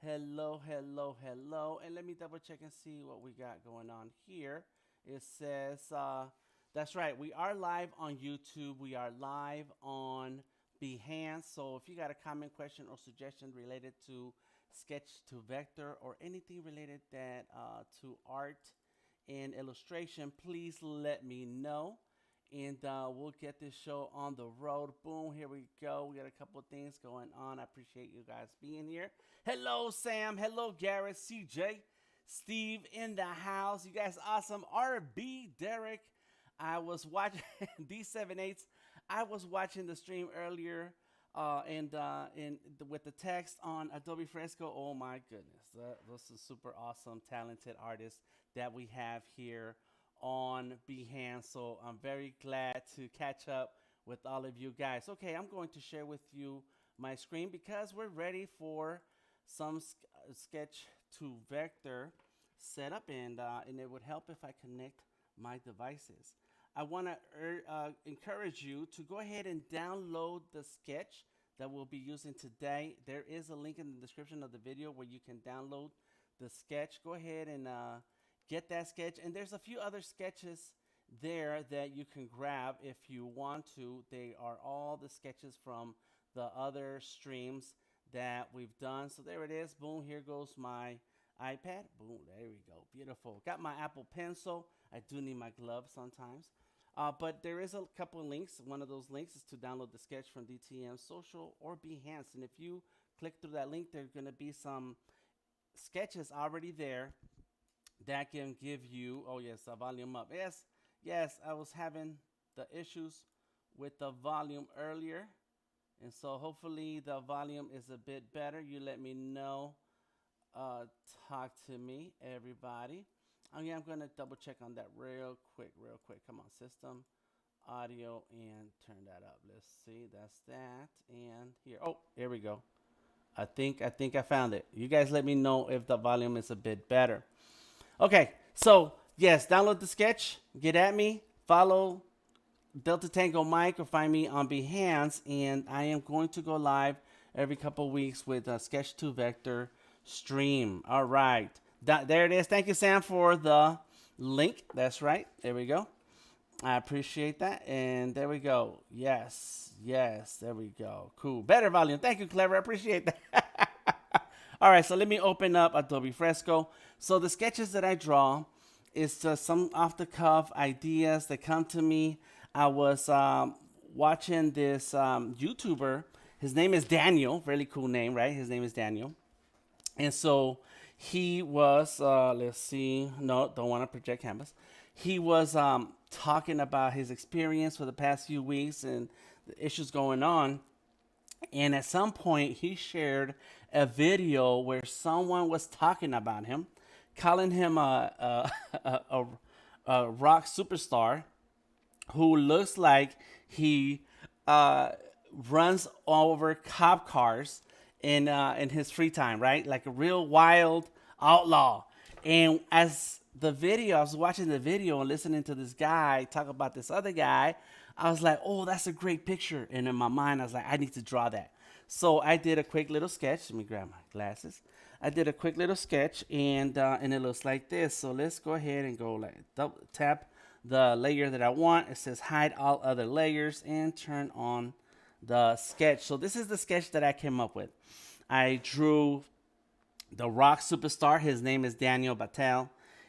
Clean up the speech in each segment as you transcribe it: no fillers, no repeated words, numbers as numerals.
Hello, hello, hello. And let me double check and see what we got going on here. It says, that's right, we are live on YouTube. We are live on Behance. So if you got a comment, question, or suggestion related to sketch to vector or anything related that to art and illustration, please let me know. And we'll get this show on the road. Boom, here we go. We got a couple of things going on. I appreciate you guys being here. Hello, Sam. Hello, Garrett, CJ, Steve in the house. You guys awesome. RB, Derek. I was watching D78s. I was watching the stream earlier with the text on Adobe Fresco. Oh my goodness. This is super awesome, talented artists that we have here on Behance. So I'm very glad to catch up with all of you guys. Okay, I'm going to share with you my screen because we're ready for some sketch to vector setup, and it would help if I connect my devices. I want to encourage you to go ahead and download the sketch that we'll be using today. There is a link in the description of the video where you can download the sketch. Go ahead and get that sketch, and there's a few other sketches there that you can grab if you want to. They are all the sketches from the other streams that we've done. So there it is. Boom, here goes my iPad. Boom, there we go. Beautiful. Got my Apple Pencil. I do need my gloves sometimes. But there is a couple of links. One of those links is to download the sketch from DTM Social or Behance. And if you click through that link, there's going to be some sketches already there that can give you, oh yes, a volume up. Yes, yes, I was having the issues with the volume earlier. And so hopefully the volume is a bit better. You let me know. Talk to me, everybody. Oh yeah, I'm going to double check on that real quick. Come on, system, audio, and turn that up. Let's see, that's that. And here, oh, here we go. I think I found it. You guys let me know if the volume is a bit better. Okay, so yes, download the sketch, get at me, follow Delta Tango Mike, or find me on Behance, and I am going to go live every couple of weeks with a Sketch to Vector stream. All right, there it is. Thank you, Sam, for the link. That's right. There we go. I appreciate that, and there we go. Yes, yes, there we go. Cool. Better volume. Thank you, Clever. I appreciate that. All right, so let me open up Adobe Fresco. So the sketches that I draw is just some off the cuff ideas that come to me. I was watching this YouTuber. His name is Daniel. Really cool name, right? His name is Daniel. And so he was, let's see, no, don't want to project canvas. He was talking about his experience for the past few weeks and the issues going on. And at some point, he shared a video where someone was talking about him, calling him a rock superstar who looks like he uh, runs over cop cars in his free time, right? Like a real wild outlaw. And as the video, I was watching the video and listening to this guy talk about this other guy. I was like, oh, that's a great picture. And in my mind, I was like, I need to draw that. So I did a quick little sketch. Let me grab my glasses. I did a quick little sketch, and it looks like this. So let's go ahead and go like double tap the layer that I want. It says hide all other layers and turn on the sketch. So this is the sketch that I came up with. I drew the rock superstar. His name is Daniel Battelle,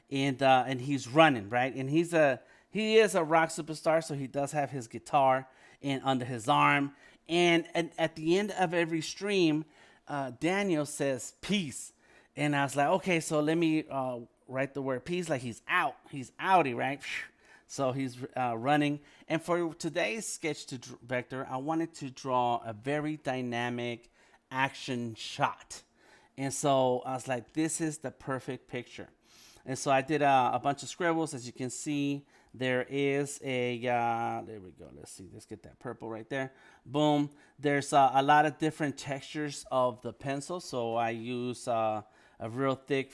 and he's running, right. And he is a rock superstar, so he does have his guitar and under his arm. And at the end of every stream, Daniel says peace, and I was like, okay, so let me write the word peace, like he's out, he's outie, right. So he's running. And for today's sketch to vector, I wanted to draw a very dynamic action shot. And so I was like, this is the perfect picture. And so I did a bunch of scribbles. As you can see, there is there we go. Let's see. Let's get that purple right there. Boom. There's a lot of different textures of the pencil. So I use a real thick,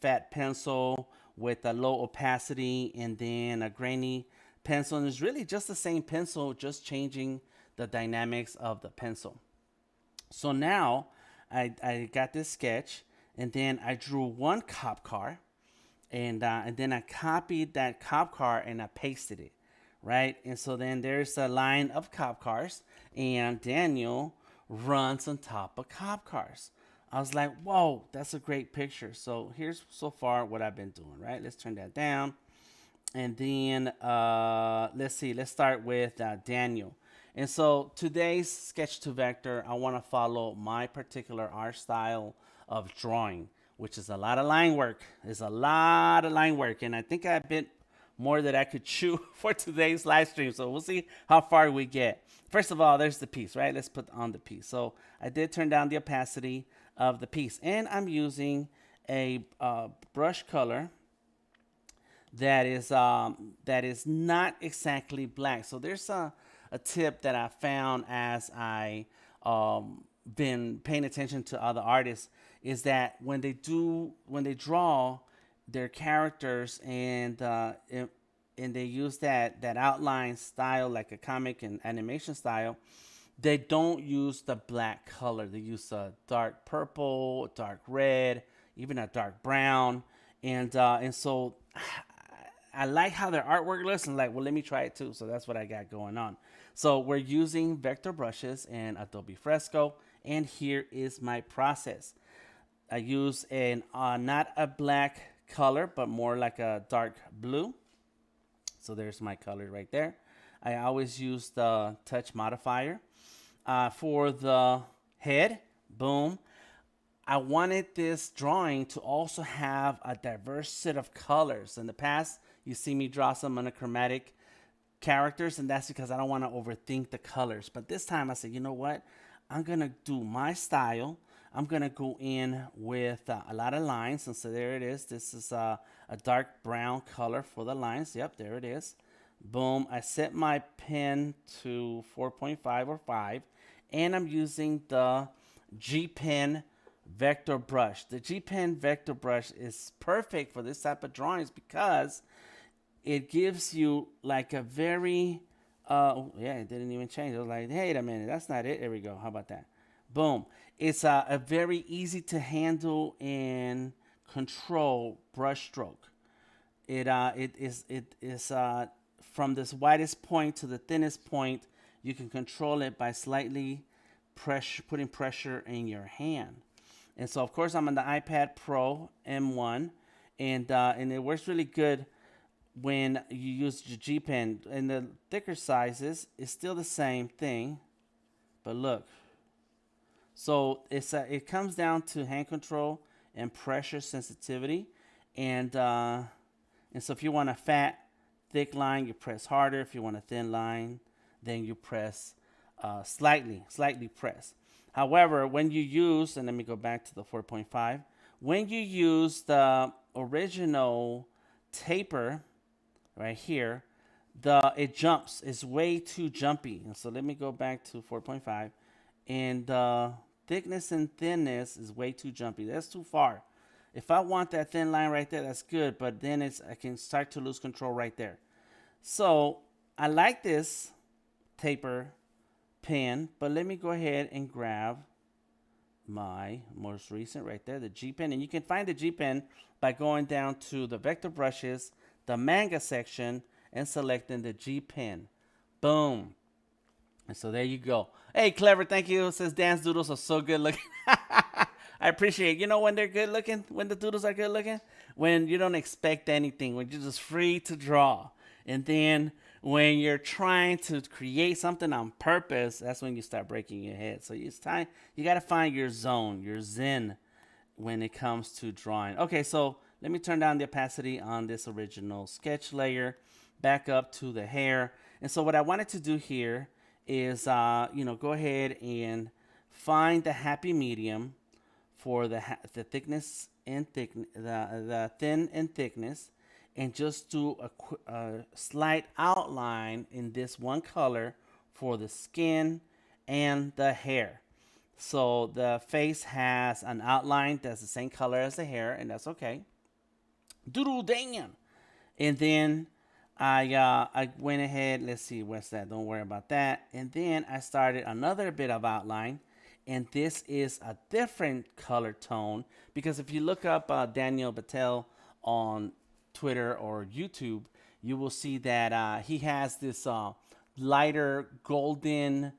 fat pencil with a low opacity, and then a grainy pencil. And it's really just the same pencil, just changing the dynamics of the pencil. So now I got this sketch, and then I drew one cop car, and then I copied that cop car and I pasted it, right? And so then there's a line of cop cars, and Daniel runs on top of cop cars. I was like, whoa, that's a great picture. So here's so far what I've been doing, right? Let's turn that down. And then let's see, let's start with Daniel. And so today's sketch to vector, I want to follow my particular art style of drawing, which is a lot of line work. There's a lot of line work, and I think I bit more that I could chew for today's live stream. So we'll see how far we get. First of all, there's the piece, right? Let's put on the piece. So I did turn down the opacity of the piece, and I'm using a brush color that is not exactly black. So there's a tip that I found as I been paying attention to other artists, is that when they draw their characters and they use that outline style like a comic and animation style, they don't use the black color. They use a dark purple, dark red, even a dark brown, and so I like how their artwork looks, and like, well, let me try it too. So that's what I got going on. So we're using vector brushes and Adobe Fresco, and here is my process. I use an not a black color, but more like a dark blue. So there's my color right there. I always use the touch modifier. For the head, boom, I wanted this drawing to also have a diverse set of colors. In the past, you see me draw some monochromatic characters, and that's because I don't want to overthink the colors. But this time I said, you know what? I'm going to do my style. I'm going to go in with a lot of lines. And so there it is. This is a dark brown color for the lines. Yep, there it is. Boom. I set my pen to 4.5 or 5, and I'm using the G Pen vector brush. The G Pen vector brush is perfect for this type of drawings because it gives you like a very yeah, it didn't even change. I was like, hey, a minute, that's not it. There we go. How about that? Boom. It's a very easy to handle and control brush stroke. It is from this widest point to the thinnest point. You can control it by slightly putting pressure in your hand. And so, of course, I'm on the iPad Pro M1, and it works really good when you use the G Pen. And the thicker sizes, it's still the same thing, but look. So it comes down to hand control and pressure sensitivity, and so if you want a fat, thick line, you press harder. If you want a thin line, then you press slightly press. However, when you use, and let me go back to the 4.5, when you use the original taper right here, it jumps. It's way too jumpy. And so let me go back to 4.5, and the thickness and thinness is way too jumpy. That's too far. If I want that thin line right there, that's good, but then I can start to lose control right there. So I like this taper pen, but let me go ahead and grab my most recent right there, the G Pen. And you can find the G Pen by going down to the vector brushes, the manga section, and selecting the G Pen. Boom. And so there you go. Hey, clever, thank you. It says Dance Doodles are so good looking. I appreciate it. You know when they're good looking? When the doodles are good looking? When you don't expect anything, when you're just free to draw. And then when you're trying to create something on purpose, that's when you start breaking your head. So it's time, you got to find your zone, your zen when it comes to drawing. Okay, so let me turn down the opacity on this original sketch layer, back up to the hair. And so what I wanted to do here is, go ahead and find the happy medium for the thickness and the thin and thickness, and just do a slight outline in this one color for the skin and the hair. So the face has an outline that's the same color as the hair, and that's okay. Doodle damn. And then I went ahead, let's see, what's that? Don't worry about that. And then I started another bit of outline, and this is a different color tone because if you look up Daniel Battelle on Twitter or YouTube, you will see that he has this lighter golden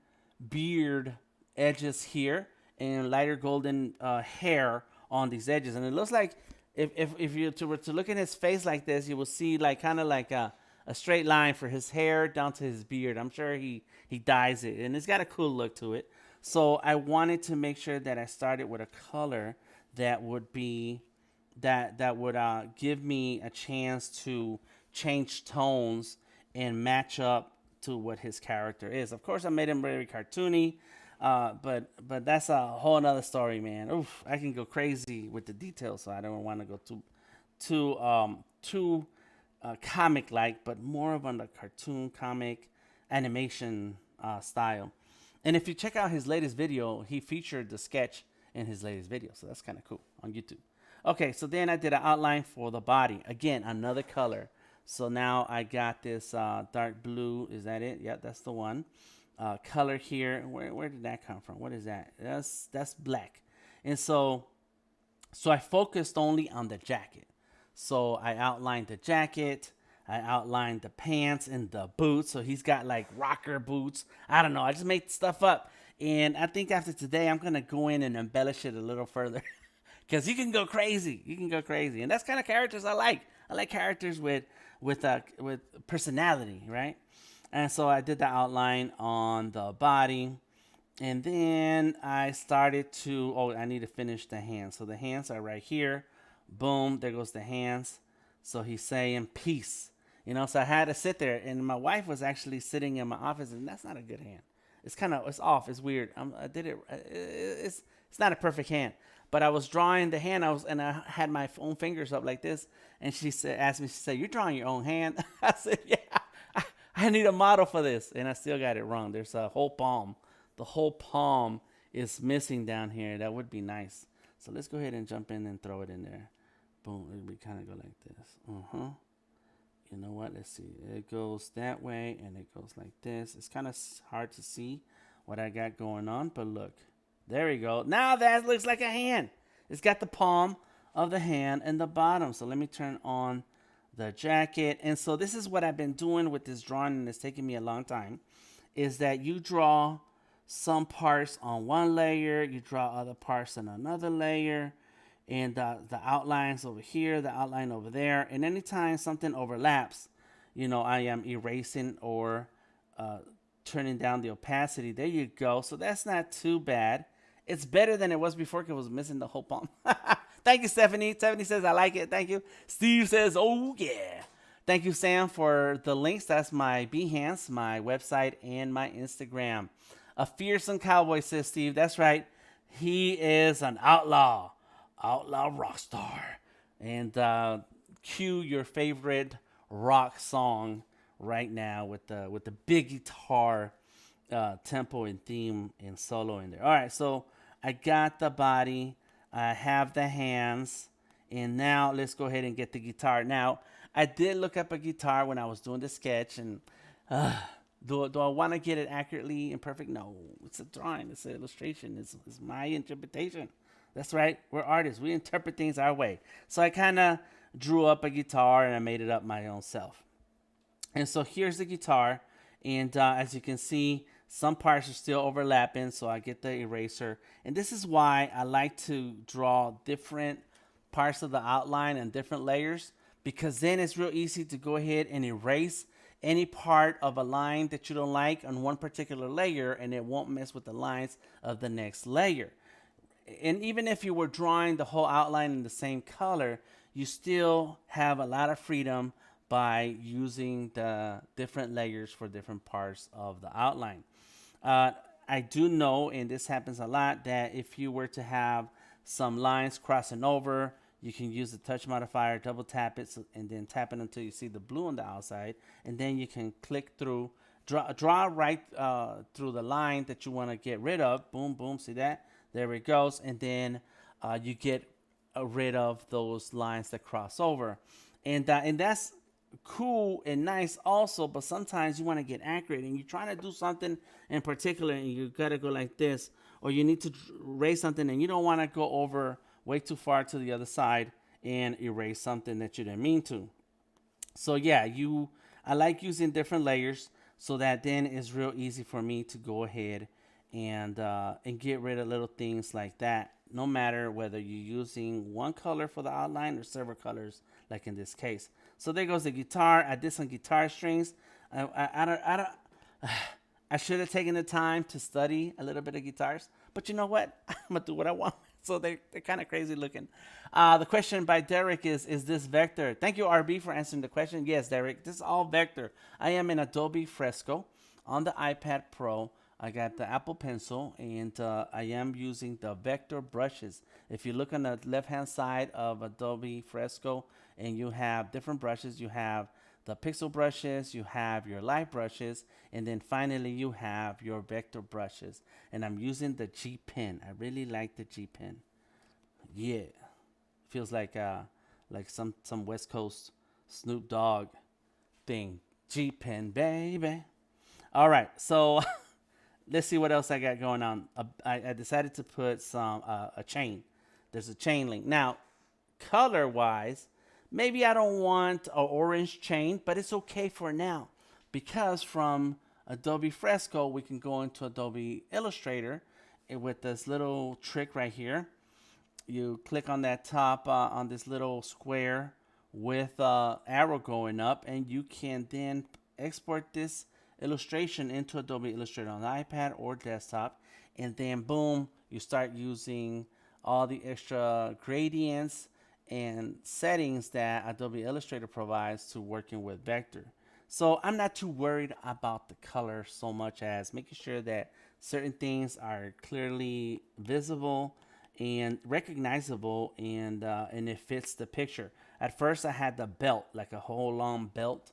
beard edges here and lighter golden hair on these edges, and it looks like if you were to look at his face like this, you will see like kind of like a straight line for his hair down to his beard. I'm sure he dyes it, and it's got a cool look to it. So I wanted to make sure that I started with a color that would be that would give me a chance to change tones and match up to what his character is. Of course, I made him very cartoony, but that's a whole nother story, man. Oof, I can go crazy with the details, so I don't want to go too comic like, but more of on the cartoon comic animation style. And if you check out his latest video, he featured the sketch in his latest video, so that's kind of cool on YouTube. Okay, so then I did an outline for the body. Again, another color. So now I got this dark blue. Is that it? Yeah, that's the one. Color here. Where did that come from? What is that? That's black. And so I focused only on the jacket. So I outlined the jacket. I outlined the pants and the boots. So he's got like rocker boots. I don't know. I just made stuff up. And I think after today, I'm going to go in and embellish it a little further. Because you can go crazy. You can go crazy. And that's kind of characters I like. I like characters with personality, right? And so I did the outline on the body. And then I started to, I need to finish the hands. So the hands are right here. Boom, there goes the hands. So he's saying peace. So I had to sit there. And my wife was actually sitting in my office. And that's not a good hand. It's off. It's weird. I did it. It's not a perfect hand. But I was drawing the hand. I had my own fingers up like this. And she asked me, she said, "You're drawing your own hand?" I said, "Yeah, I need a model for this." And I still got it wrong. There's a whole palm. The whole palm is missing down here. That would be nice. So let's go ahead and jump in and throw it in there. Boom. It would kind of go like this. You know what? Let's see. It goes that way and it goes like this. It's kind of hard to see what I got going on, but look. There we go. Now that looks like a hand. It's got the palm of the hand and the bottom. So let me turn on the jacket. And so this is what I've been doing with this drawing, and it's taking me a long time, is that you draw some parts on one layer, you draw other parts on another layer, and the outlines over here, the outline over there. And anytime something overlaps, I am erasing or turning down the opacity. There you go. So that's not too bad. It's better than it was before because it was missing the whole palm. Thank you, Stephanie. Stephanie says, "I like it." Thank you. Steve says, "Oh, yeah." Thank you, Sam, for the links. That's my Behance, my website, and my Instagram. A fearsome cowboy, says Steve. That's right. He is an outlaw rock star. And cue your favorite rock song right now with the big guitar tempo and theme and solo in there. All right, so I got the body, I have the hands, and now let's go ahead and get the guitar. Now, I did look up a guitar when I was doing the sketch, and do I want to get it accurately and perfect? No, it's a drawing, it's an illustration, it's my interpretation. That's right, we're artists, we interpret things our way. So I kind of drew up a guitar and I made it up my own self. And so here's the guitar, and as you can see, some parts are still overlapping, so I get the eraser. And this is why I like to draw different parts of the outline and different layers, because then it's real easy to go ahead and erase any part of a line that you don't like on one particular layer, and it won't mess with the lines of the next layer. And even if you were drawing the whole outline in the same color, you still have a lot of freedom by using the different layers for different parts of the outline. I do know, and this happens a lot, that if you were to have some lines crossing over, you can use the touch modifier, double tap it, and then tap it until you see the blue on the outside, and then you can click through, draw right through the line that you want to get rid of. Boom, boom, see that? There it goes, and then you get rid of those lines that cross over, and that's cool and nice also. But sometimes you want to get accurate and you're trying to do something in particular and you gotta go like this, or you need to erase something and you don't want to go over way too far to the other side and erase something that you didn't mean to. So yeah, I like using different layers so that then it's real easy for me to go ahead and get rid of little things like that. No matter whether you're using one color for the outline or several colors, like in this case. So there goes the guitar. I did some guitar strings. I don't. I should have taken the time to study a little bit of guitars, but you know what? I'm gonna do what I want. So they're kind of crazy looking. The question by Derek is this vector? Thank you, RB, for answering the question. Yes, Derek, this is all vector. I am in Adobe Fresco on the iPad Pro. I got the Apple Pencil, and I am using the vector brushes. If you look on the left-hand side of Adobe Fresco, and you have different brushes, you have the pixel brushes, you have your light brushes, and then finally you have your vector brushes. And I'm using the G Pen. I really like the G Pen. Yeah, feels like some West Coast Snoop Dogg thing. G Pen, baby. All right, so let's see what else I got going on. I decided to put a chain. There's a chain link now. Color wise, maybe I don't want an orange chain, but it's okay for now because from Adobe Fresco we can go into Adobe Illustrator with this little trick right here. You click on that top on this little square with arrow going up, and you can then export this illustration into Adobe Illustrator on the iPad or desktop, and then boom, you start using all the extra gradients and settings that Adobe Illustrator provides to working with vector. So I'm not too worried about the color so much as making sure that certain things are clearly visible and recognizable, and it fits the picture. At first I had the belt, like a whole long belt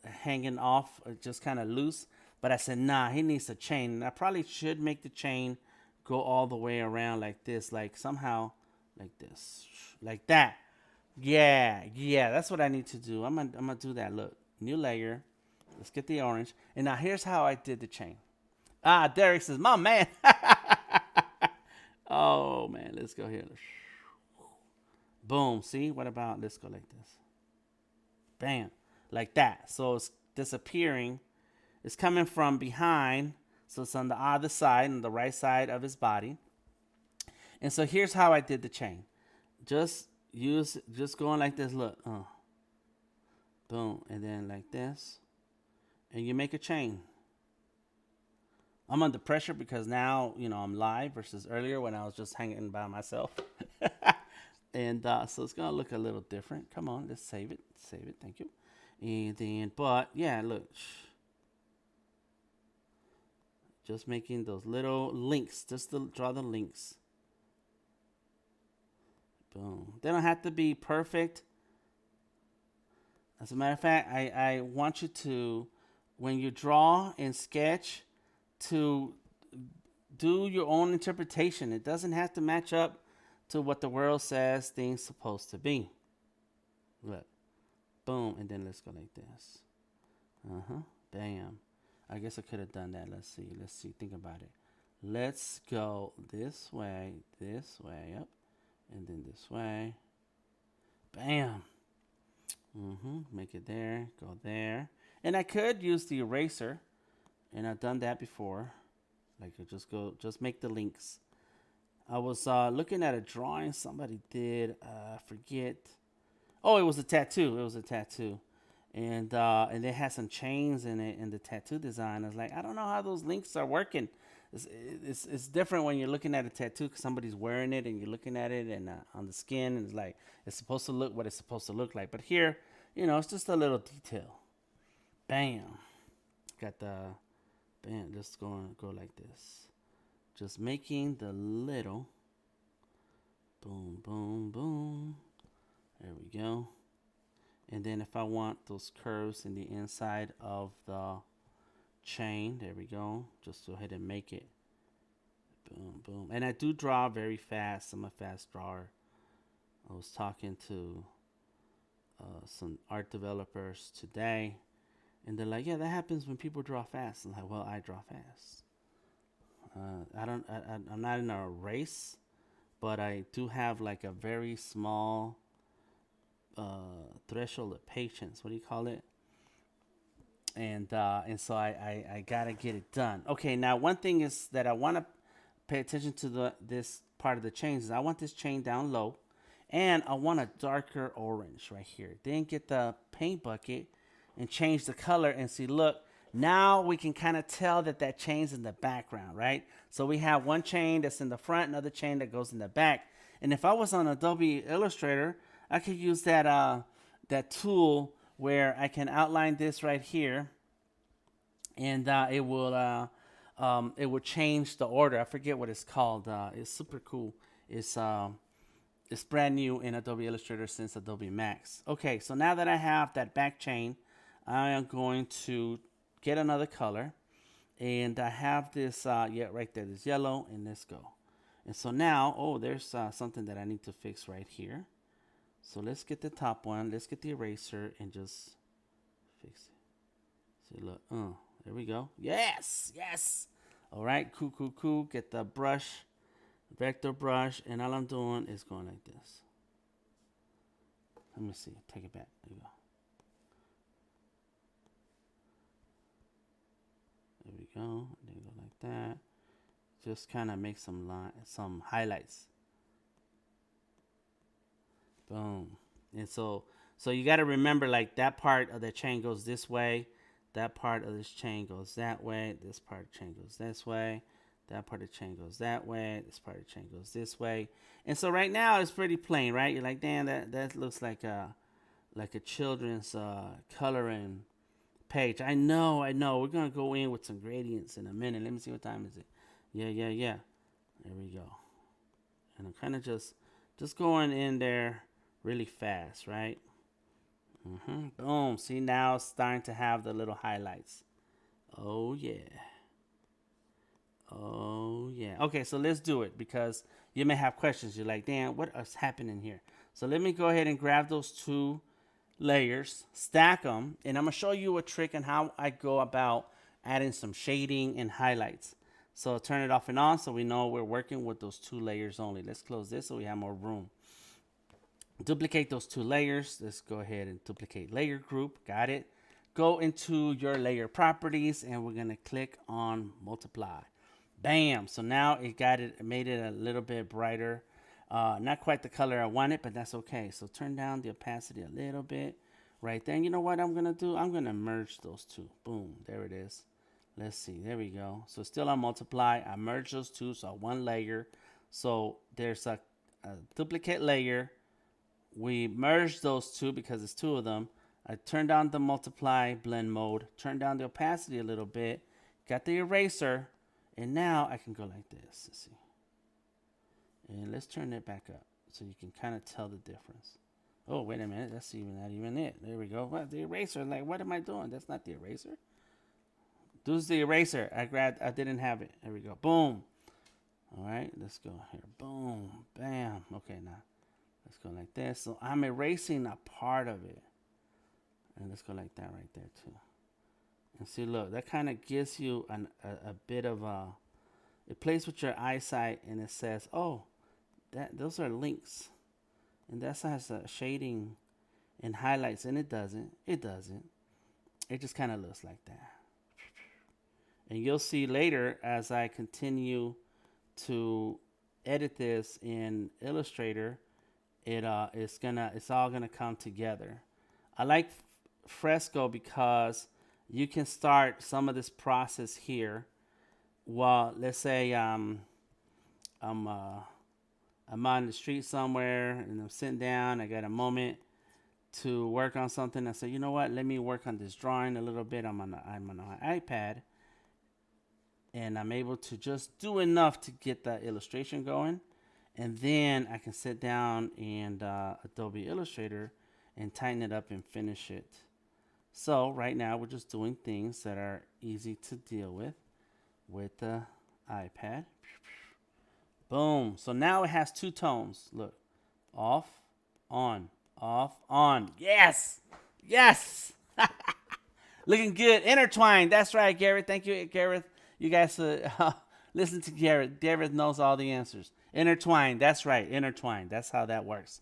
hanging off, just kind of loose. But I said, nah, he needs a chain. And I probably should make the chain go all the way around like this, like somehow like this, like that. Yeah, yeah, that's what I need to do. I'm gonna do that. Look, new layer. Let's get the orange. And now here's how I did the chain. Ah, Derek says, my man. Oh man, let's go here. Boom. See, what about let's go like this. Bam, like that. So it's disappearing. It's coming from behind, so it's on the other side, on the right side of his body. And so here's how I did the chain. Just going like this. Look, boom, and then like this, and you make a chain. I'm under pressure because now I'm live versus earlier when I was just hanging by myself. And so it's gonna look a little different. Come on, let's save it. Save it. Thank you. And then, but yeah, look. Just making those little links, just to draw the links. Boom. They don't have to be perfect. As a matter of fact, I want you to, when you draw and sketch, to do your own interpretation. It doesn't have to match up to what the world says things supposed to be. Look. Boom. And then let's go like this. Bam. I guess I could have done that. Let's see. Let's see. Think about it. Let's go this way, up, and then this way. Bam. Make it there. Go there. And I could use the eraser, and I've done that before. Like just make the links. I was looking at a drawing somebody did. I forget. Oh, it was a tattoo. It was a tattoo. And they had some chains in it in the tattoo design. I was like, I don't know how those links are working. It's different when you're looking at a tattoo because somebody's wearing it and you're looking at it and on the skin, and it's like it's supposed to look what it's supposed to look like. But here, it's just a little detail. Bam, got the bam. Just go like this. Just making the little boom, boom, boom. There we go. And then if I want those curves in the inside of the chain, there we go. Just go ahead and make it. Boom, boom. And I do draw very fast. I'm a fast drawer. I was talking to some art developers today, and they're like, yeah, that happens when people draw fast. I'm like, well, I draw fast. I'm not in a race, but I do have like a very small threshold of patience. What do you call it? And so I gotta get it done. Okay, now one thing is that I want to pay attention to this part of the chains. Is I want this chain down low, and I want a darker orange right here. Then get the paint bucket and change the color and see. Look, now we can kind of tell that that chain's in the background, right? So we have one chain that's in the front, another chain that goes in the back. And if I was on Adobe Illustrator, I could use that tool where I can outline this right here, and it will change the order. I forget what it's called. It's super cool. It's brand new in Adobe Illustrator since Adobe Max. Okay, so now that I have that back chain, I am going to get another color, and I have this yeah, right there, this yellow, and let's go. And so now, oh, there's something that I need to fix right here. So let's get the top one. Let's get the eraser and just fix it. See, look, there we go. Yes, yes. All right, cool, cool, cool. Get the brush, vector brush, and all I'm doing is going like this. Let me see. Take it back. There you go. There we go. There you go like that. Just kind of make some highlights. Boom. And so you got to remember, like, that part of the chain goes this way, that part of this chain goes that way, this part of the chain goes this way, that part of the chain goes that way, this part of the chain goes this way. And so right now it's pretty plain, right? You're like, damn, that looks like a children's coloring page. I know. We're gonna go in with some gradients in a minute. Let me see, what time is it? Yeah. There we go. And I'm kind of just going in there really fast, right? Boom. See, now it's starting to have the little highlights. Oh yeah. Okay, so let's do it, because you may have questions. You're like, damn, what is happening here? So let me go ahead and grab those two layers, stack them, and I'm gonna show you a trick on how I go about adding some shading and highlights. So turn it off and on so we know we're working with those two layers only. Let's close this so we have more room. Duplicate those two layers. Let's go ahead and duplicate layer group. Got it. Go into your layer properties, and we're gonna click on multiply. Bam. So now it made it a little bit brighter. Not quite the color I wanted, but that's okay. So turn down the opacity a little bit right there. And you know what I'm gonna do? I'm gonna merge those two. Boom. There it is. Let's see. There we go. So still on multiply. I merge those two, so one layer. So there's a duplicate layer. We merge those two because it's two of them. I turn down the multiply blend mode, turn down the opacity a little bit, got the eraser, and now I can go like this. Let's see. And let's turn it back up so you can kind of tell the difference. Oh, wait a minute. That's not even it. There we go. What, the eraser? Like, what am I doing? That's not the eraser. This is the eraser. I didn't have it. There we go. Boom. All right. Let's go here. Boom. Bam. Okay, now let's go like this. So I'm erasing a part of it. And let's go like that right there too. And see, look, that kind of gives you a bit of it plays with your eyesight, and it says, oh, those are links. And that has a shading and highlights, and it doesn't. It just kind of looks like that. And you'll see later as I continue to edit this in Illustrator, it's all gonna come together. I like Fresco because you can start some of this process here. Well, let's say I'm on the street somewhere and I'm sitting down. I got a moment to work on something. I say, you know what? Let me work on this drawing a little bit. I'm on an iPad, and I'm able to just do enough to get the illustration going, and then I can sit down and Adobe Illustrator and tighten it up and finish it. So right now we're just doing things that are easy to deal with the iPad. Boom. So now it has two tones. Look, off, on, off, on. Yes, looking good. Intertwined. That's right, Garrett. Thank you, Garrett. You guys Listen to Garrett. Garrett knows all the answers. Intertwine. That's right. Intertwine. That's how that works.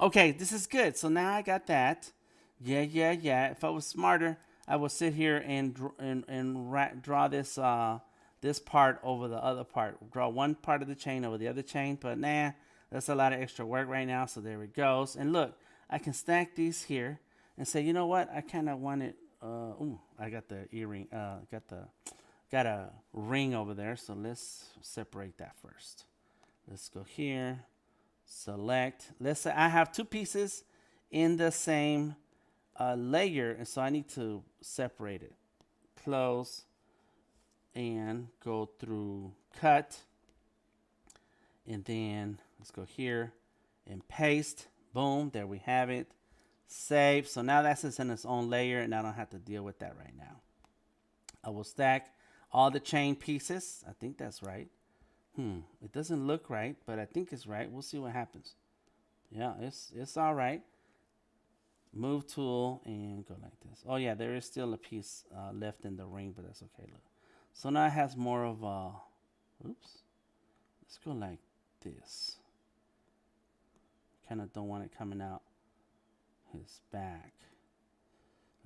Okay, this is good. So now I got that. Yeah, yeah, yeah. If I was smarter, I would sit here and draw this this part over the other part. Draw one part of the chain over the other chain. But nah, that's a lot of extra work right now. So there it goes. And look, I can stack these here and say, you know what? I kind of want it. Ooh, I got the earring. Got a ring over there. So let's separate that first. Let's go here. Select. Let's say I have two pieces in the same layer, and so I need to separate it. Close and go through cut, and then let's go here and paste. Boom, there we have it. Save. So now that's just in its own layer, and I don't have to deal with that right now. I will stack all the chain pieces. I think that's right. It doesn't look right, but I think it's right. We'll see what happens. Yeah, it's all right. Move tool and go like this. Oh yeah, there is still a piece left in the ring, but that's okay. Look. So now it has more of a. Oops. Let's go like this. Kind of don't want it coming out his back.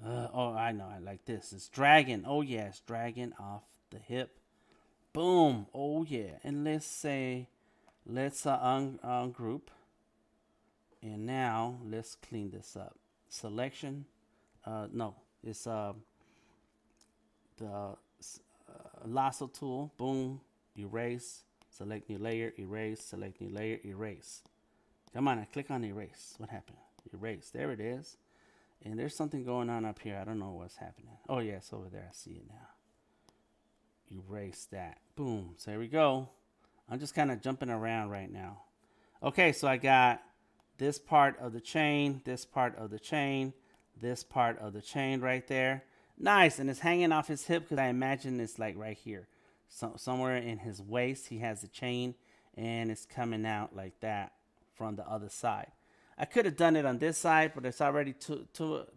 Oh, I know. I like this. It's dragging. Oh yeah, it's dragging off the hip. Boom. Oh yeah. And let's say, let's ungroup. And now let's clean this up. Selection. No, it's the lasso tool. Boom. Erase. Select new layer. Erase. Select new layer. Erase. Come on, I click on erase. What happened? Erase. There it is. And there's something going on up here. I don't know what's happening. Oh yeah, it's over there. I see it now. Erase that. Boom. So there we go. I'm just kind of jumping around right now. Okay, so I got this part of the chain, this part of the chain, this part of the chain right there. Nice. And it's hanging off his hip because I imagine it's like right here. So somewhere in his waist, he has the chain and it's coming out like that from the other side. I could have done it on this side, but it's already too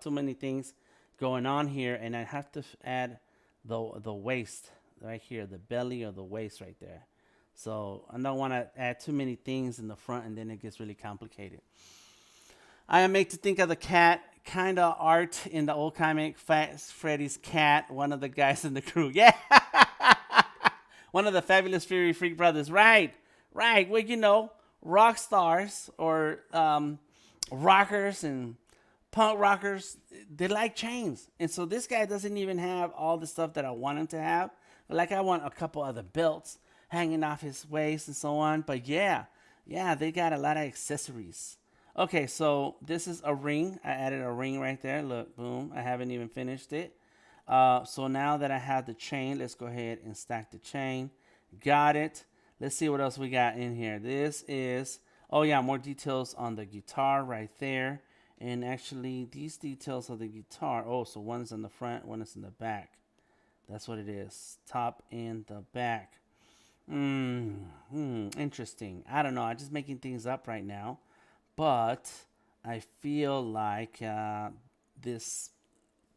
many things going on here, and I have to add the waist right here, the belly or the waist right there. So I don't want to add too many things in the front, and then it gets really complicated. I am made to think of the cat kind of art in the old comic, Freddy's cat, one of the guys in the crew. Yeah, one of the Fabulous Fury Freak brothers. Right. Well, you know, rock stars or rockers and punk rockers, they like chains. And so this guy doesn't even have all the stuff that I want him to have. Like I want a couple other belts hanging off his waist and so on. But yeah, they got a lot of accessories. Okay, so this is a ring. I added a ring right there. Look, boom. I haven't even finished it. So now that I have the chain, let's go ahead and stack the chain. Got it. Let's see what else we got in here. This is, oh yeah, more details on the guitar right there. And actually, these details of the guitar, oh, so one is in the front, one is in the back. That's what it is. Top and the back. Interesting. I don't know. I'm just making things up right now. But I feel like this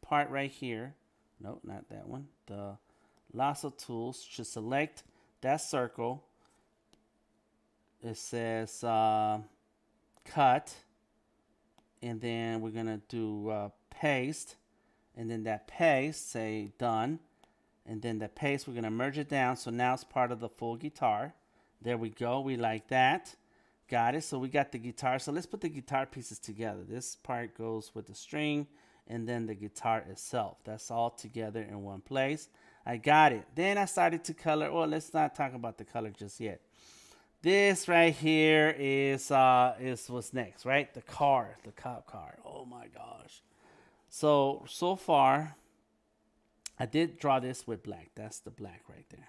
part right here, no, not that one. The lasso tools should select that circle. It says cut. And then we're going to do paste. And then that paste, say done. And then the paste, we're going to merge it down. So now it's part of the full guitar. There we go. We like that. Got it. So we got the guitar. So let's put the guitar pieces together. This part goes with the string and then the guitar itself. That's all together in one place. I got it. Then I started to color. Well, let's not talk about the color just yet. This right here is what's next, right? The car, the cop car. Oh my gosh. So far, I did draw this with black. That's the black right there.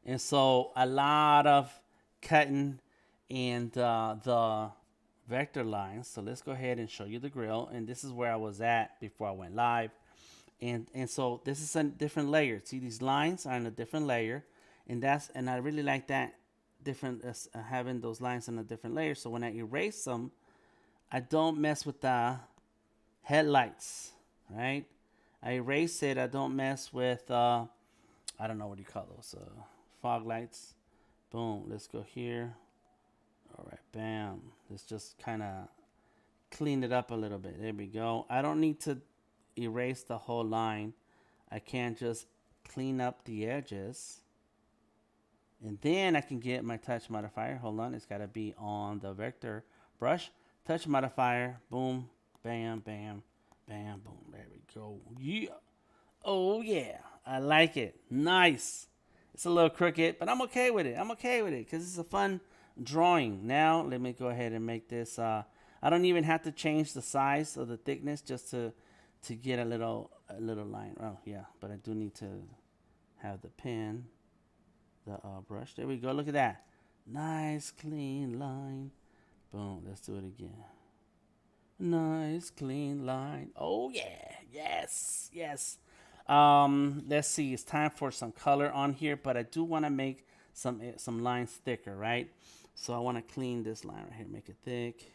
And so a lot of cutting and the vector lines. So let's go ahead and show you the grill. And this is where I was at before I went live. And so this is a different layer. See, these lines are in a different layer. And I really like that different having those lines in a different layer. So when I erase them, I don't mess with the headlights, right? I erase it. I don't mess with I don't know what you call those fog lights. Boom. Let's go here. All right. Bam. Let's just kind of clean it up a little bit. There we go. I don't need to erase the whole line. I can just clean up the edges. And then I can get my touch modifier. Hold on. It's got to be on the vector brush. Touch modifier. Boom. Bam. Bam. Bam. Boom. There we go. Yeah. Oh, yeah. I like it. Nice. It's a little crooked, but I'm okay with it. I'm okay with it because it's a fun drawing. Now, let me go ahead and make this. I don't even have to change the size or the thickness just to get a little line. Oh, yeah. But I do need to have the pen. The brush. There we go. Look at that. Nice, clean line. Boom. Let's do it again. Nice, clean line. Oh, yeah. Yes. Yes. Let's see. It's time for some color on here, but I do want to make some lines thicker, right? So I want to clean this line right here. Make it thick.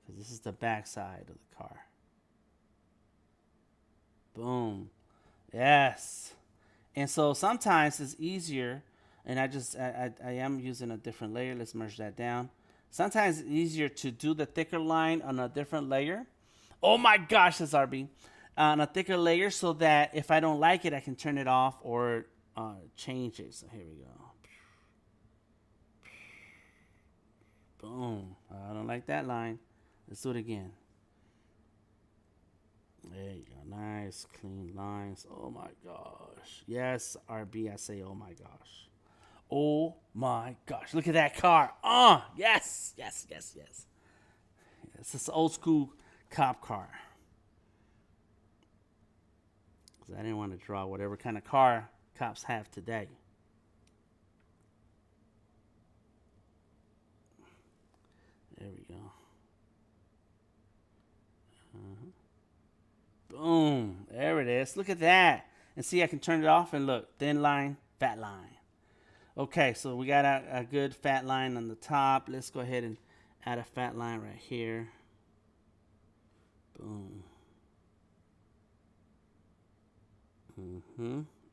Because this is the back side of the car. Boom. Yes. And so sometimes it's easier, and I am using a different layer. Let's merge that down. Sometimes it's easier to do the thicker line on a different layer. Oh my gosh, that's RB. On a thicker layer so that if I don't like it, I can turn it off or change it. So here we go. Boom. I don't like that line. Let's do it again. There you go. Nice, clean lines. Oh my gosh. Yes, RB, I say, oh my gosh. Oh my gosh. Look at that car. Yes, yes, yes, yes. It's this old school cop car. Because I didn't want to draw whatever kind of car cops have today. There we go. Boom. There it is. Look at that. And see, I can turn it off and look. Thin line, fat line. Okay, so we got a good fat line on the top. Let's go ahead and add a fat line right here. Boom.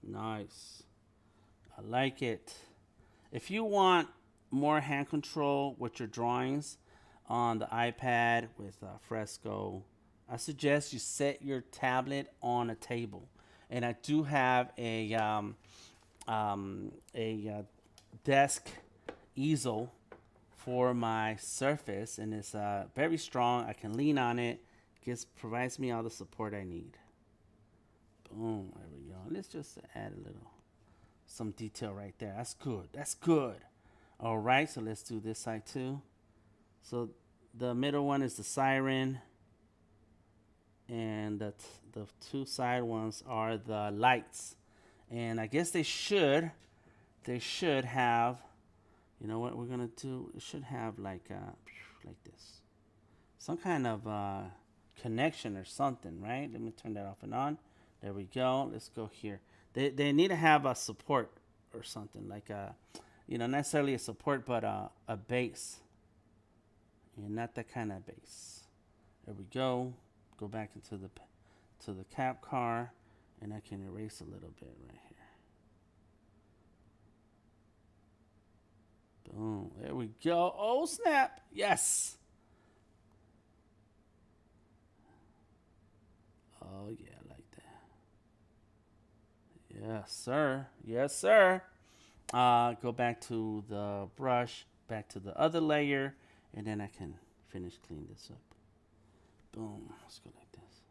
Nice. I like it. If you want more hand control with your drawings on the iPad with Fresco, I suggest you set your tablet on a table. And I do have a desk easel for my Surface, and it's very strong. I can lean on it. Provides me all the support I need. Boom, there we go. Let's just add some detail right there. That's good. That's good. All right, so let's do this side too. So the middle one is the siren, and the two side ones are the lights. And I guess they should have, you know what we're gonna do? It should have like this, some kind of connection or something, right? Let me turn that off and on. There we go. Let's go here. They need to have a support or something, like not necessarily a support, but a base. And not that kind of base. There we go. Go back into the cap car, and I can erase a little bit right here. Boom. There we go. Oh, snap. Yes. Oh, yeah, I like that. Yes, sir. Yes, sir. Go back to the brush, back to the other layer, and then I can finish clean this up. Boom. Let's go like this.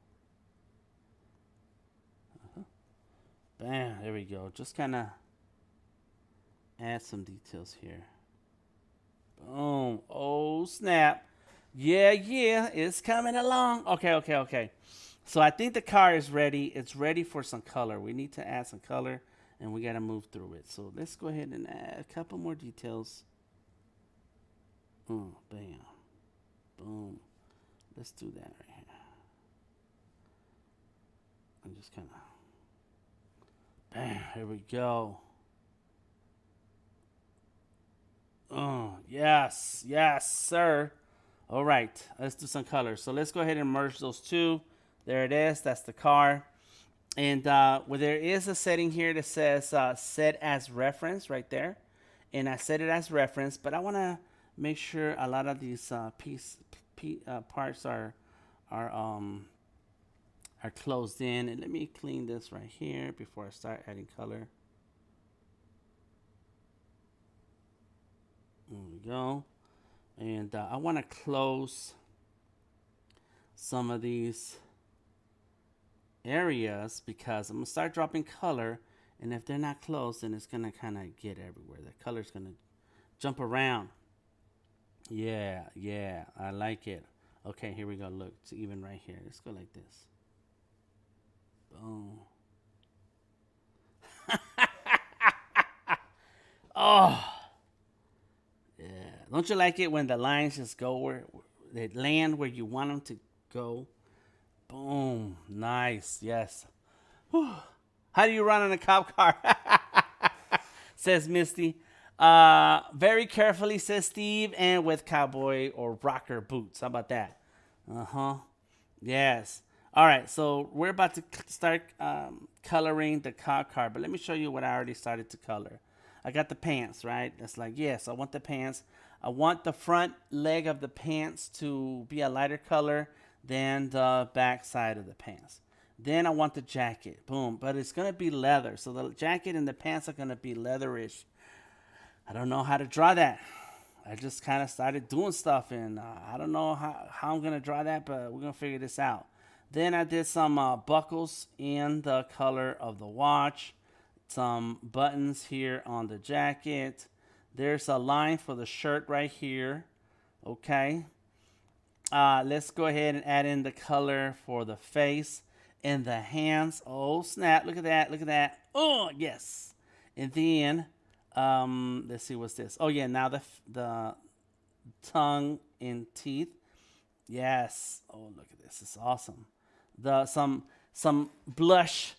Bam. There we go. Just kind of add some details here. Boom. Oh, snap. Yeah, it's coming along. Okay. So I think the car is ready. It's ready for some color. We need to add some color, and we got to move through it. So let's go ahead and add a couple more details. Bam. Boom. Let's do that right here. I'm just kind of, bam, here we go. Oh, yes, sir. All right, let's do some colors. So let's go ahead and merge those two. There it is. That's the car. And where there is a setting here that says set as reference right there. And I set it as reference, but I want to make sure a lot of these parts are um, are closed in. And let me clean this right here before I start adding color. There we go. And I want to close some of these areas because I'm going to start dropping color. And if they're not closed, then it's going to kind of get everywhere. The color's going to jump around. Yeah, yeah, I like it. Okay, here we go. Look, it's even right here. Let's go like this. Boom. Oh, yeah. Don't you like it when the lines just go where they land where you want them to go? Boom. Nice. Yes. Whew. How do you run on a cop car? Says Misty. Very carefully, says Steve, and with cowboy or rocker boots. How about that? Uh-huh. Yes. All right, so we're about to start coloring the cop car, but let me show you what I already started to color. I got the pants, right? That's like, yes, I want the pants. I want the front leg of the pants to be a lighter color than the back side of the pants. Then I want the jacket, boom, but it's gonna be leather. So the jacket and the pants are gonna be leatherish. I don't know how to draw that. I just kind of started doing stuff, and I don't know how I'm gonna draw that, but we're gonna figure this out. Then I did some buckles in the color of the watch, some buttons here on the jacket. There's a line for the shirt right here. Okay. Let's go ahead and add in the color for the face and the hands. Oh snap! Look at that! Look at that! Oh yes! And then let's see what's this. Oh yeah, now the tongue and teeth. Yes. Oh look at this! It's awesome. The some blush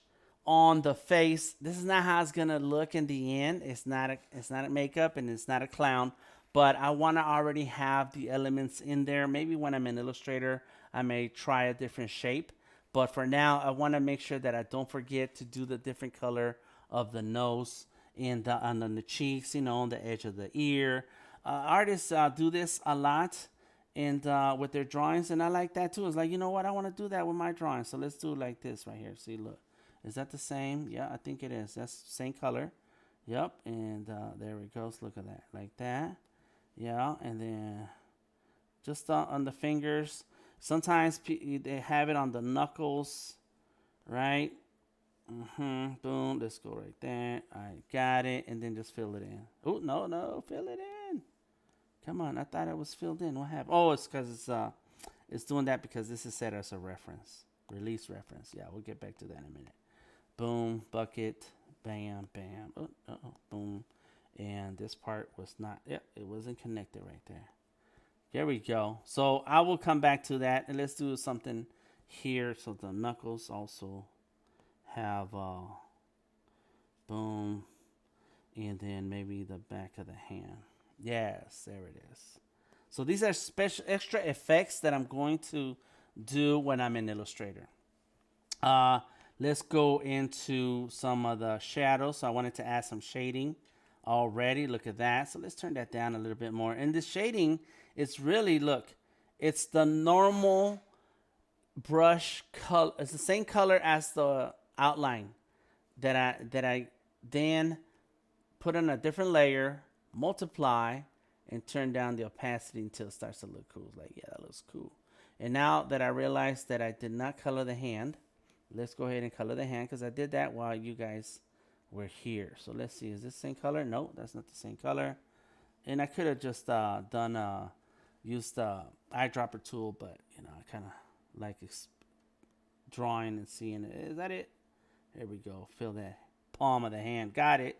on the face. This is not how it's gonna look in the end. It's not a makeup and it's not a clown. But I want to already have the elements in there. Maybe when I'm in Illustrator, I may try a different shape. But for now, I want to make sure that I don't forget to do the different color of the nose and on the cheeks, you know, on the edge of the ear. Artists do this a lot and with their drawings, and I like that too. It's like, you know what, I want to do that with my drawing. So let's do it like this right here. See, look, is that the same? Yeah, I think it is. That's the same color. Yep, and there it goes. Look at that, like that. Yeah, and then just on the fingers. Sometimes they have it on the knuckles, right? Boom. Let's go right there. I got it, and then just fill it in. Oh no, fill it in. Come on, I thought it was filled in. What happened? Oh, it's because it's doing that because this is set as a reference, release reference. Yeah, we'll get back to that in a minute. Boom, bucket, bam, bam. Oh, boom. And this part was not, yep, it wasn't connected right there. There we go. So I will come back to that, and let's do something here so the knuckles also have boom, and then maybe the back of the hand. Yes, there it is. So these are special extra effects that I'm going to do when I'm in Illustrator. Let's go into some of the shadows. So I wanted to add some shading already. Look at that. So let's turn that down a little bit more. And the shading, it's really, look, it's the normal brush color. It's the same color as the outline that I then put on a different layer, multiply, and turn down the opacity until it starts to look cool. It's like, yeah, that looks cool. And now that I realized that I did not color the hand, let's go ahead and color the hand because I did that while you guys were here. So let's see, is this the same color? No, that's not the same color. And I could have just used the eyedropper tool, but you know, I kind of like drawing and seeing it. Is that it? There we go. Feel that palm of the hand. Got it.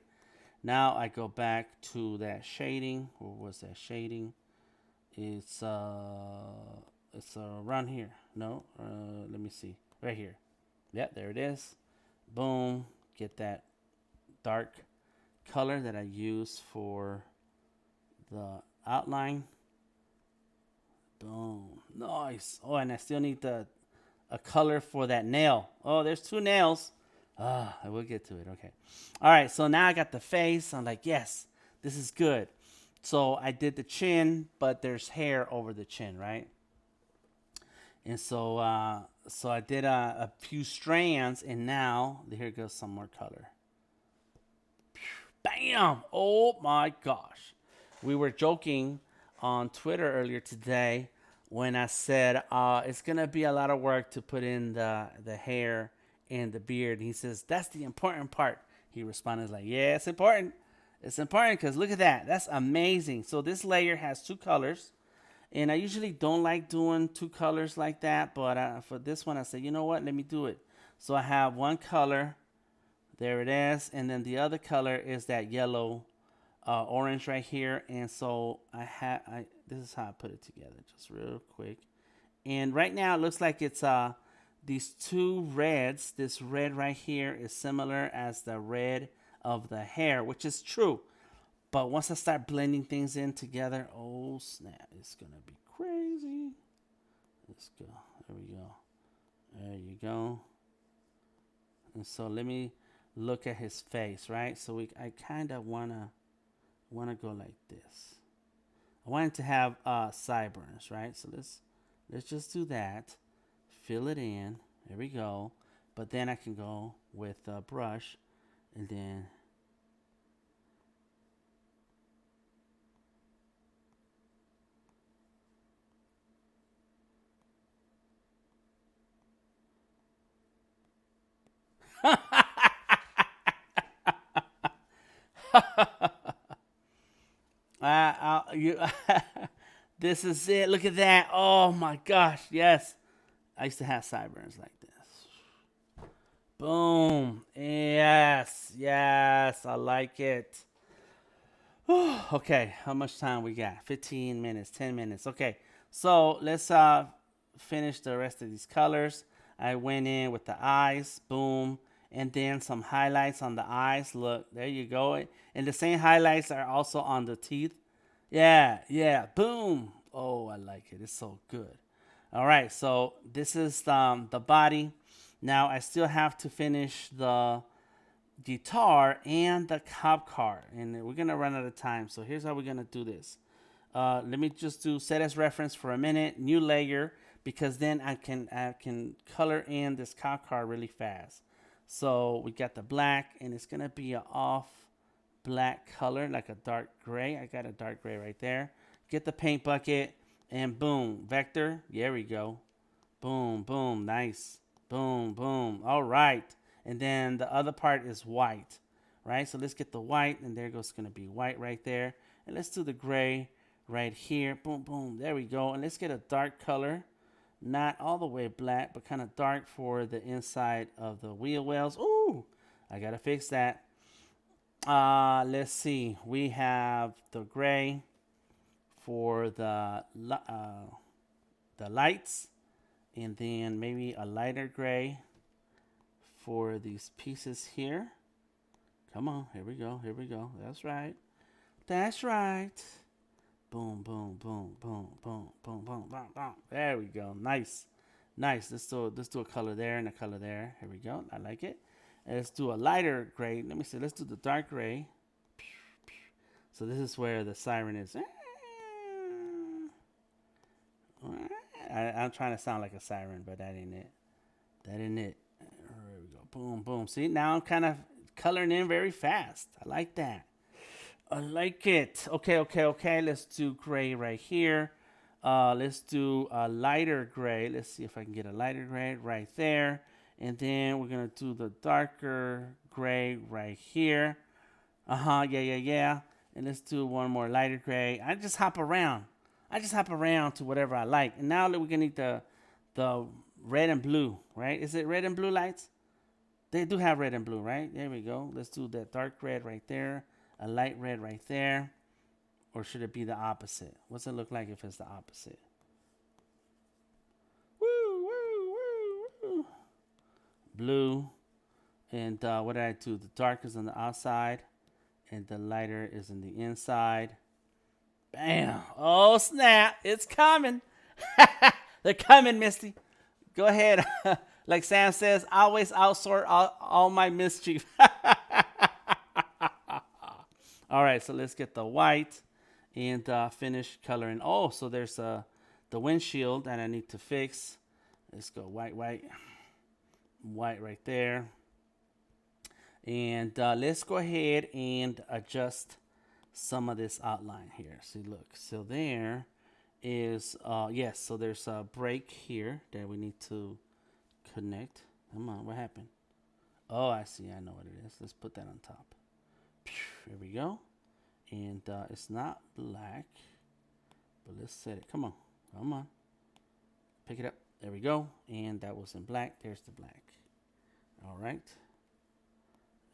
Now I go back to that shading. Where was that shading? It's around here. No, let me see. Right here. Yep, there it is. Boom. Get that dark color that I use for the outline. Boom. Nice. Oh, and I still need a color for that nail. Oh, there's two nails. I will get to it. Okay. All right. So now I got the face. I'm like, yes, this is good. So I did the chin, but there's hair over the chin, right? And so I did a few strands, and now here goes some more color. Bam! Oh my gosh. We were joking on Twitter earlier today when I said it's gonna be a lot of work to put in the hair and the beard. He says that's the important part. He responded like, "Yeah, it's important. It's important because look at that. That's amazing." So this layer has two colors, and I usually don't like doing two colors like that, but for this one, I said, you know what? Let me do it. So I have one color. There it is, and then the other color is that yellow orange right here. And so I this is how I put it together, just real quick. And right now it looks like it's these two reds. This red right here is similar as the red of the hair, which is true. But once I start blending things in together, oh snap, it's gonna be crazy. Let's go. There we go. There you go. And so let me look at his face, right? So I kind of wanna go like this. I want it to have sideburns, right? So let's just do that. Fill it in. There we go. But then I can go with a brush, and then you. This is it. Look at that. Oh my gosh. Yes. I used to have sideburns like this. Boom. Yes. Yes. I like it. Okay. How much time we got? 15 minutes, 10 minutes. Okay. So let's finish the rest of these colors. I went in with the eyes. Boom. And then some highlights on the eyes. Look, there you go. And the same highlights are also on the teeth. Yeah, yeah, boom. Oh, I like it. It's so good. All right, so this is the body. Now I still have to finish the guitar and the cop car, and we're gonna run out of time. So here's how we're gonna do this. Let me just do set as reference for a minute. New layer, because then I can color in this cop car really fast. So we got the black, and it's gonna be an off black color, like a dark gray. I got a dark gray right there. Get the paint bucket, and boom, vector. There we go. Boom, boom, nice. Boom, boom. All right. And then the other part is white, right? So let's get the white, and there goes going to be white right there. And let's do the gray right here. Boom, boom. There we go. And let's get a dark color. Not all the way black, but kind of dark for the inside of the wheel wells. Ooh, I got to fix that. Let's see. We have the gray for the lights, and then maybe a lighter gray for these pieces here. Come on, here we go. Here we go. That's right. That's right. Boom, boom, boom, boom, boom, boom, boom, boom, boom. There we go. Nice, nice. Let's do a color there and a color there. Here we go. I like it. And let's do a lighter gray. Let me see. Let's do the dark gray. So this is where the siren is. I'm trying to sound like a siren, but that ain't it. That ain't it. There we go. Boom, boom. See, now I'm kind of coloring in very fast. I like that. I like it. Okay, okay, okay. Let's do gray right here. Let's do a lighter gray. Let's see if I can get a lighter gray right there. And then we're going to do the darker gray right here. Yeah, yeah, yeah. And let's do one more lighter gray. I just hop around. To whatever I like. And now we're going to need the red and blue, right? Is it red and blue lights? They do have red and blue, right? There we go. Let's do that dark red right there. A light red right there. Or should it be the opposite? What's it look like if it's the opposite? Woo, woo, woo, woo. Blue. And what did I do? The dark is on the outside. And the lighter is in the inside. Bam. Oh, snap. It's coming. They're coming, Misty. Go ahead. Like Sam says, I always outsource all my mischief. All right, so let's get the white and finish coloring. Oh, so there's the windshield that I need to fix. Let's go white, white, white right there. And let's go ahead and adjust some of this outline here. See, look, so there is, yes, so there's a break here that we need to connect. Come on, what happened? Oh, I see, I know what it is. Let's put that on top. There we go. And it's not black, but let's set it. Come on, come on. Pick it up. There we go. And that was in black. There's the black. All right.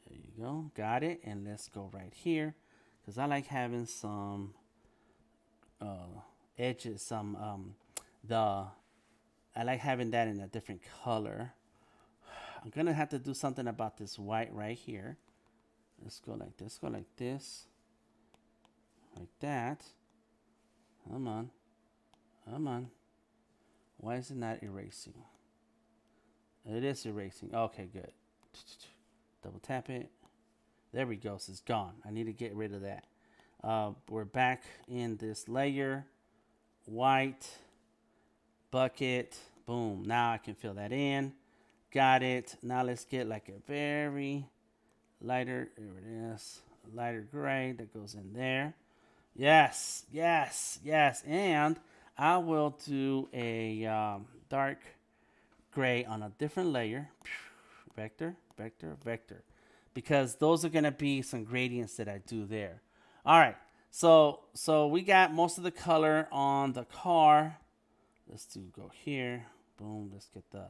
There you go. Got it. And let's go right here, because I like having some edges, some I like having that in a different color. I'm gonna have to do something about this white right here. Let's go like this. Go like this. Like that. Come on. Come on. Why is it not erasing? It is erasing. Okay, good. Double tap it. There we go. So it's gone. I need to get rid of that. We're back in this layer. White. Bucket. Boom. Now I can fill that in. Got it. Now let's get like a very lighter, there it is, lighter gray that goes in there. Yes, yes, yes. And I will do a dark gray on a different layer. Vector, vector, vector. Because those are going to be some gradients that I do there. All right. So we got most of the color on the car. Let's go here. Boom. Let's get the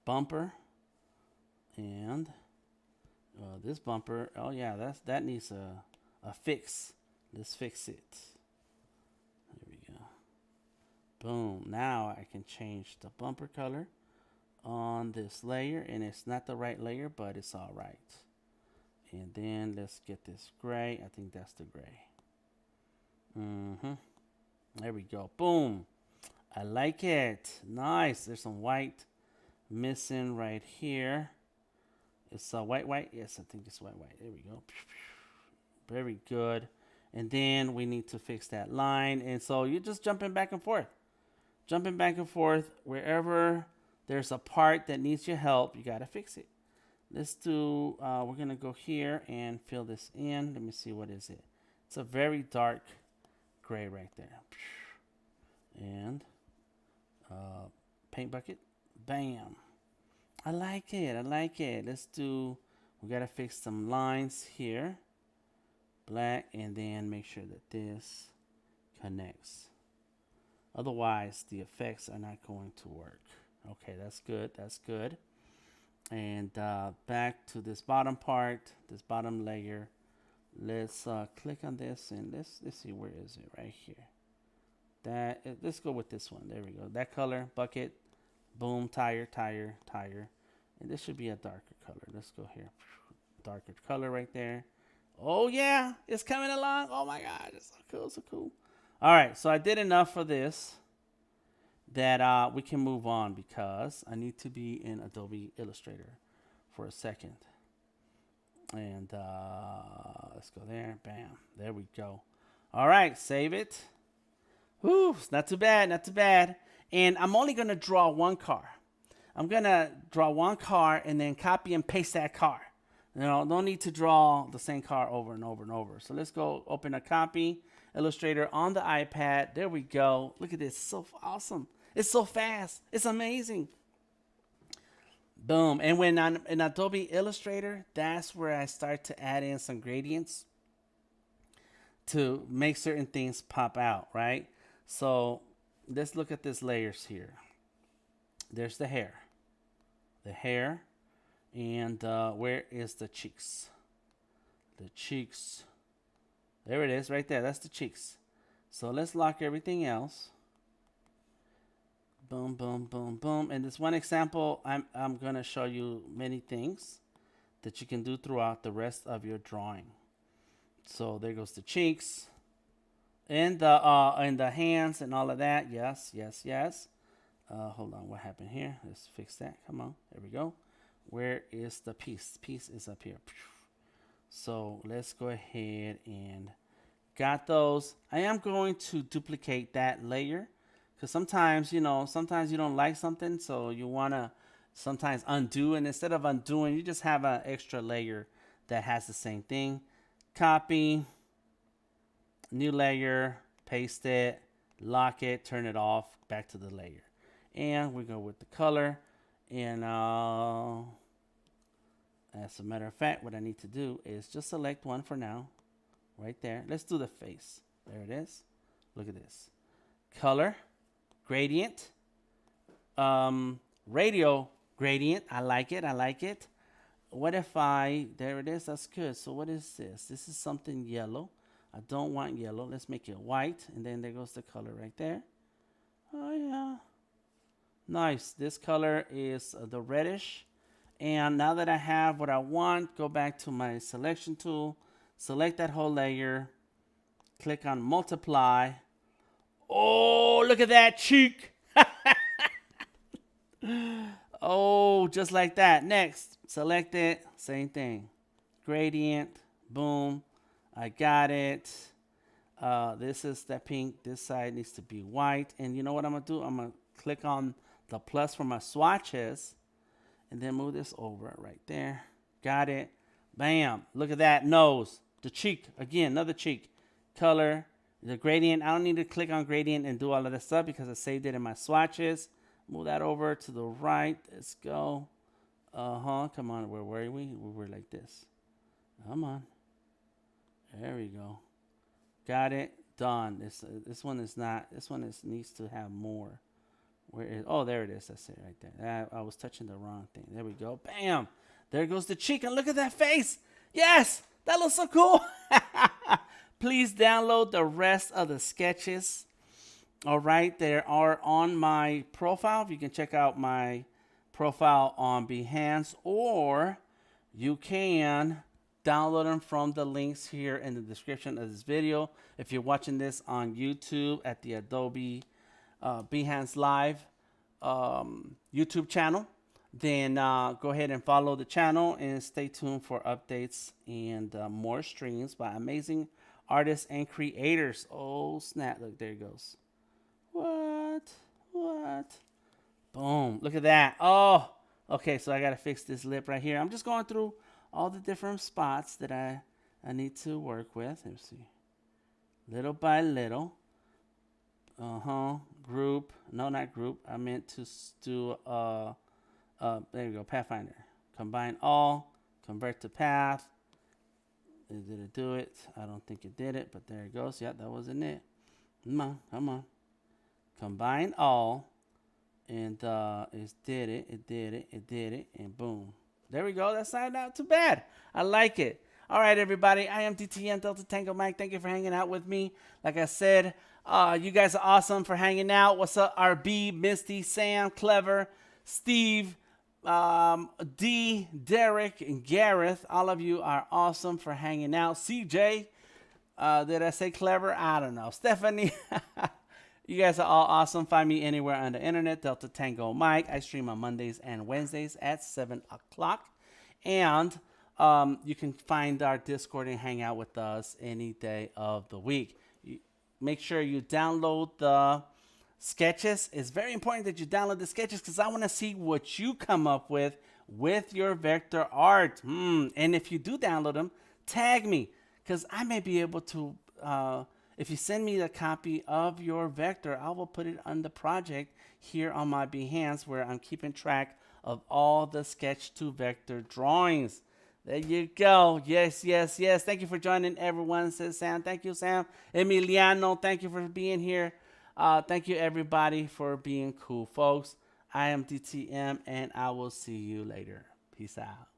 bumper. And this bumper, oh yeah, that needs a fix. Let's fix it. There we go. Boom. Now I can change the bumper color on this layer, and it's not the right layer, but it's all right. And then let's get this gray. I think that's the gray. There we go. Boom. I like it. Nice. There's some white missing right here. It's white, white. Yes, I think it's white, white. There we go. Very good. And then we need to fix that line. And so you're just jumping back and forth. Jumping back and forth. Wherever there's a part that needs your help, you got to fix it. Let's do, we're going to go here and fill this in. Let me see, what is it? It's a very dark gray right there. And paint bucket. Bam. I like it. I like it. Let's do, we got to fix some lines here. Black, and then make sure that this connects. Otherwise, the effects are not going to work. Okay, that's good. That's good. And back to this bottom part, this bottom layer. Let's click on this, and let's see, where is it? Right here. Let's go with this one. There we go. That color, bucket. Boom, tire, tire, tire. And this should be a darker color. Let's go here. Darker color right there. Oh, yeah. It's coming along. Oh, my God. It's so cool. So cool. All right. So I did enough for this that we can move on, because I need to be in Adobe Illustrator for a second. And let's go there. Bam. There we go. All right. Save it. Whew. Not too bad. Not too bad. And I'm only going to draw one car. I'm going to draw one car and then copy and paste that car. You know, no need to draw the same car over and over and over. So let's go open a copy Illustrator on the iPad. There we go. Look at this. So awesome. It's so fast. It's amazing. Boom. And when I'm in Adobe Illustrator, that's where I start to add in some gradients to make certain things pop out, right? So let's look at these layers here. There's the hair. The hair. And where is the cheeks? The cheeks. There it is right there. That's the cheeks. So let's lock everything else. Boom, boom, boom, boom. And this one example, I'm going to show you many things that you can do throughout the rest of your drawing. So there goes the cheeks. And the hands and all of that. Yes, yes, yes. Hold on, what happened here? Let's fix that. Come on, there we go. Where is the piece? Piece is up here. So let's go ahead and got those. I am going to duplicate that layer because sometimes, sometimes you don't like something, so you want to sometimes undo, and instead of undoing, you just have an extra layer that has the same thing. Copy, new layer, paste it, lock it, turn it off, back to the layer. And we go with the color. And as a matter of fact, what I need to do is just select one for now. Right there. Let's do the face. There it is. Look at this. Color, gradient, radio gradient. I like it. I like it. What if there it is. That's good. So what is this? This is something yellow. I don't want yellow. Let's make it white. And then there goes the color right there. Oh, yeah. Nice. This color is the reddish. And now that I have what I want, go back to my selection tool. Select that whole layer. Click on multiply. Oh, look at that cheek. Oh, just like that. Next, select it. Same thing. Gradient. Boom. I got it. This is the pink. This side needs to be white. And you know what I'm going to do? I'm going to click on the plus for my swatches. And then move this over right there. Got it. Bam. Look at that nose. The cheek. Again, another cheek. Color. The gradient. I don't need to click on gradient and do all of this stuff because I saved it in my swatches. Move that over to the right. Let's go. Come on. Where were we? We were like this. Come on. There we go. Got it. Done. This one is not. This one needs to have more. Where is? Oh, there it is. That's it right there. I was touching the wrong thing. There we go. Bam. There goes the cheek. And look at that face. Yes. That looks so cool. Please download the rest of the sketches. All right. They are on my profile. You can check out my profile on Behance, or you can download them from the links here in the description of this video. If you're watching this on YouTube at the Adobe Behance Live YouTube channel, then go ahead and follow the channel and stay tuned for updates and more streams by amazing artists and creators. Oh, snap. Look, there it goes. What? Boom. Look at that. Oh, okay. So I got to fix this lip right here. I'm just going through all the different spots that I need to work with. Let's see. Little by little. Group. No, not group. I meant to do, there you go. Pathfinder. Combine all. Convert to path. Did it do it? I don't think it did it, but there it goes. Yeah, that wasn't it. Come on. Combine all. And it did it. And boom. There we go. That's not too bad. I like it. All right, everybody. I am DTM Delta Tango Mike. Thank you for hanging out with me. Like I said, you guys are awesome for hanging out. What's up, RB, Misty, Sam, Clever, Steve, D, Derek, and Gareth. All of you are awesome for hanging out. CJ, did I say Clever? I don't know. Stephanie. You guys are all awesome. Find me anywhere on the internet, Delta Tango Mike. I stream on Mondays and Wednesdays at 7 o'clock. And you can find our Discord and hang out with us any day of the week. Make sure you download the sketches. It's very important that you download the sketches because I want to see what you come up with your vector art. And if you do download them, tag me because I may be able to... if you send me a copy of your vector, I will put it on the project here on my Behance where I'm keeping track of all the Sketch to Vector drawings. There you go. Yes. Thank you for joining, everyone, says Sam. Thank you, Sam. Emiliano, thank you for being here. Thank you, everybody, for being cool, folks. I am DTM, and I will see you later. Peace out.